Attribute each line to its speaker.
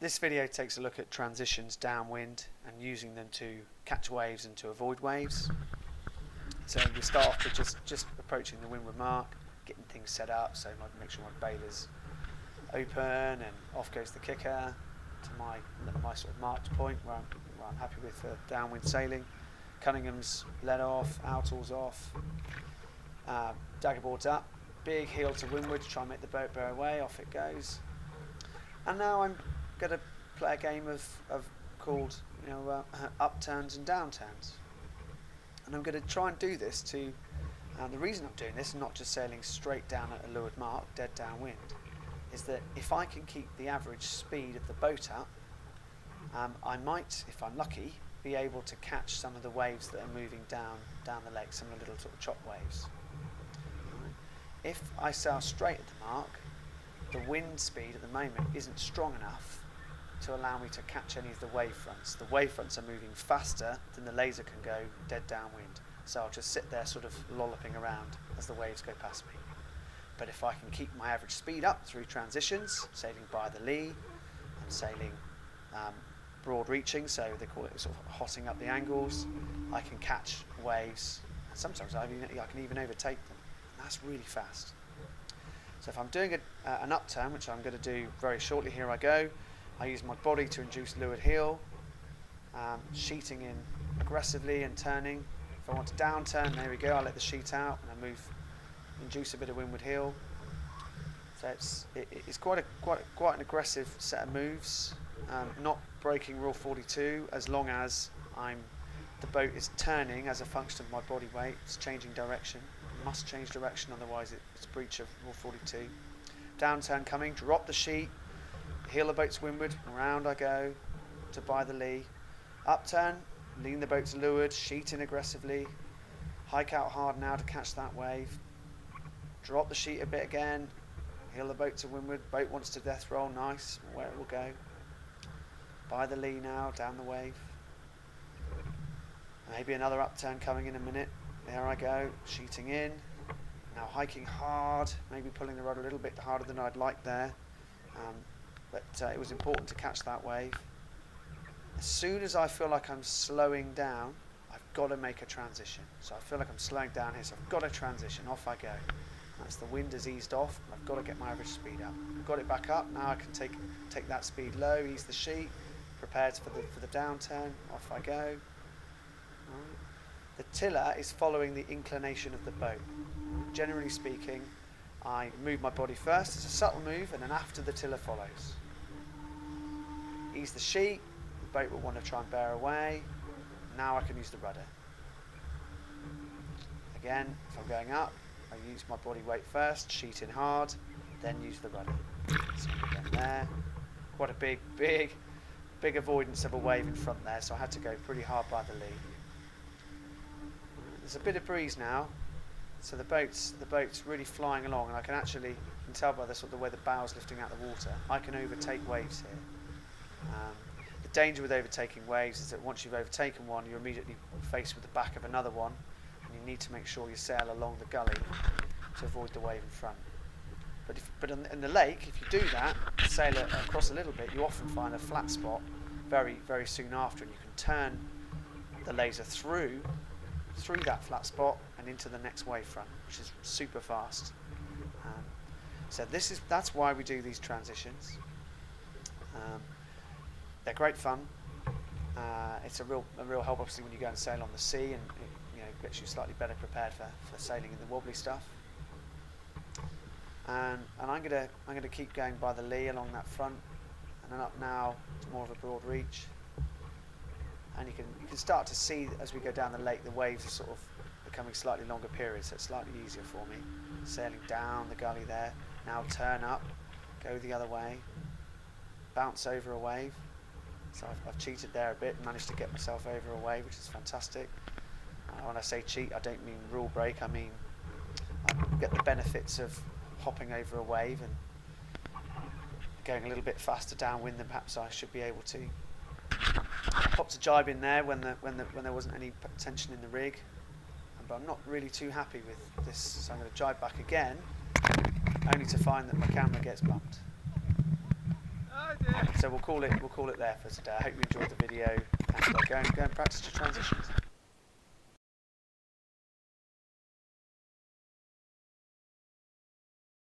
Speaker 1: This video takes a look at transitions downwind and using them to catch waves and to avoid waves. So we start off with just approaching the windward mark, getting things set up, so I make sure my bailer's open and off goes the kicker to my sort of marked point where I'm happy with downwind sailing. Cunningham's led off, outall's off, daggerboard's up, big heel to windward to try and make the boat bear away, off it goes. And now I'm going to play a game called upturns and downturns. And I'm going to try and do this to, the reason I'm doing this, not just sailing straight down at a leeward mark, dead downwind, is that if I can keep the average speed of the boat up, I might, if I'm lucky, be able to catch some of the waves that are moving down the lake, some of the little sort of chop waves. If I sail straight at the mark, the wind speed at the moment isn't strong enough to allow me to catch any of the wave fronts. The wave fronts are moving faster than the laser can go dead downwind. So I'll just sit there sort of lolloping around as the waves go past me. But if I can keep my average speed up through transitions, sailing by the lee and sailing broad reaching, so they call it sort of hotting up the angles, I can catch waves. And sometimes I can even overtake them. And that's really fast. So if I'm doing an upturn, which I'm going to do very shortly, here I go. I use my body to induce leeward heel, sheeting in aggressively and turning. If I want to downturn, there we go, I let the sheet out and I induce a bit of windward heel. So it's quite an aggressive set of moves, not breaking rule 42 as long as the boat is turning as a function of my body weight. It's changing direction. Must change direction, otherwise it's a breach of rule 42. Downturn coming, drop the sheet, heel the boat to windward, around I go to by the lee. Upturn, lean the boat to leeward, sheet in aggressively, hike out hard now to catch that wave. Drop the sheet a bit again, heel the boat to windward, boat wants to death roll, nice, where it will go. By the lee now, down the wave. Maybe another upturn coming in a minute. There I go, sheeting in, now hiking hard, maybe pulling the rod a little bit harder than I'd like there, but it was important to catch that wave. As soon as I feel like I'm slowing down, I've got to make a transition. So I feel like I'm slowing down here, so I've got to transition, off I go. That's the wind has eased off, and I've got to get my average speed up. I've got it back up, now I can take that speed low, ease the sheet, prepared for the downturn, off I go. The tiller is following the inclination of the boat. Generally speaking, I move my body first, it's a subtle move, and then after the tiller follows. Ease the sheet, the boat will want to try and bear away. Now I can use the rudder. Again, if I'm going up, I use my body weight first, sheet in hard, then use the rudder. So again there, quite a big avoidance of a wave in front there, so I had to go pretty hard by the lee. There's a bit of breeze now, so the boat's really flying along, and I can tell by the way the bow's lifting out the water, I can overtake waves here. The danger with overtaking waves is that once you've overtaken one, you're immediately faced with the back of another one, and you need to make sure you sail along the gully to avoid the wave in front. But in the lake, if you do that, sail across a little bit, you often find a flat spot very, very soon after, and you can turn the laser through that flat spot and into the next wave front, which is super fast. So that's why we do these transitions. They're great fun. It's a real help, obviously, when you go and sail on the sea, and it gets you slightly better prepared for sailing in the wobbly stuff. And I'm gonna keep going by the lee along that front, and then up now to more of a broad reach. And you can start to see as we go down the lake, the waves are sort of becoming slightly longer periods, so it's slightly easier for me. Sailing down the gully there, now turn up, go the other way, bounce over a wave. So I've cheated there a bit and managed to get myself over a wave, which is fantastic. When I say cheat, I don't mean rule break, I mean I get the benefits of hopping over a wave and going a little bit faster downwind than perhaps I should be able to. Popped a jibe in there when there wasn't any tension in the rig, but I'm not really too happy with this, so I'm going to jibe back again, only to find that my camera gets bumped. So we'll call it there for today. I hope you enjoyed the video, and go and practice your transitions.